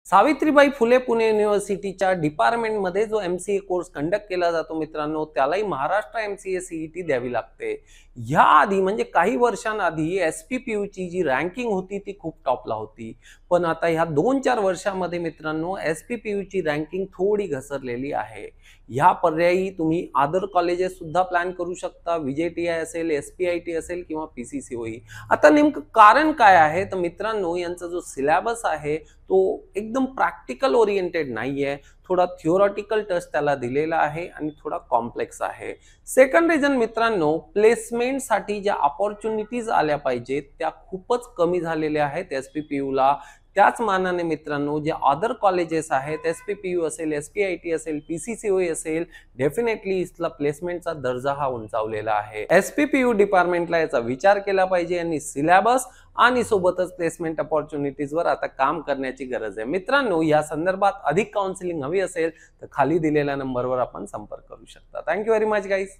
सावित्रीबाई फुले पुणे युनिव्हर्सिटीच्या डिपार्टमेंटमध्ये जो MCA course conduct केला जातो मित्रांनो, त्यालाही महाराष्ट्र MCA CET द्यावी लागते. ह्या आधी म्हणजे काही वर्षांआधी SPPU ची जी रँकिंग होती ती खूप टॉपला होती. पण आता ह्या 2-4 वर्षांमध्ये मित्रांनो SPPU ची रँकिंग थोडी घसरलेली आहे. ह्या पर्यायी तुम्ही अदर कॉलेजेस सुद्धा प्लॅन करू शकता. VJTI असेल, SPIT असेल किंवा PCCOE. आता नेमकं कारण काय आहे? तर मित्रांनो यांचा जो सिलेबस आहे तो एकदम प्रॅक्टिकल ओरिएंटेड नाहीये. थोडा थिओरिटिकल टच त्याला दिलेला आहे आणि थोडा कॉम्प्लेक्स आहे. सेकंड रिझन मित्रांनो, प्लेसमेंटसाठी ज्या अपॉर्च्युनिटीज आल्या पाहिजेत त्या खूपच कमी झालेल्या आहेत SPPU ला. त्याच मानाने मित्रांनो जे अदर कॉलेजेस आहेत, SPPU असेल, SPIT असेल, PCCOE असेल, डेफिनेटली इथला प्लेसमेंटचा दर्जा हा उंचावलेला आहे. SPPU डिपार्टमेंटला याचा विचार केला पाहिजे आणि सिलेबस आणि सोबतच प्लेसमेंट अपॉर्च्युनिटीजवर आता काम करण्याची गरज आहे. मित्रांनो या संदर्भात अधिक काउन्सिलिंग हवी असेल तर खाली दिलेल्या नंबरवर आपण संपर्क करू शकता. Thank you very much guys.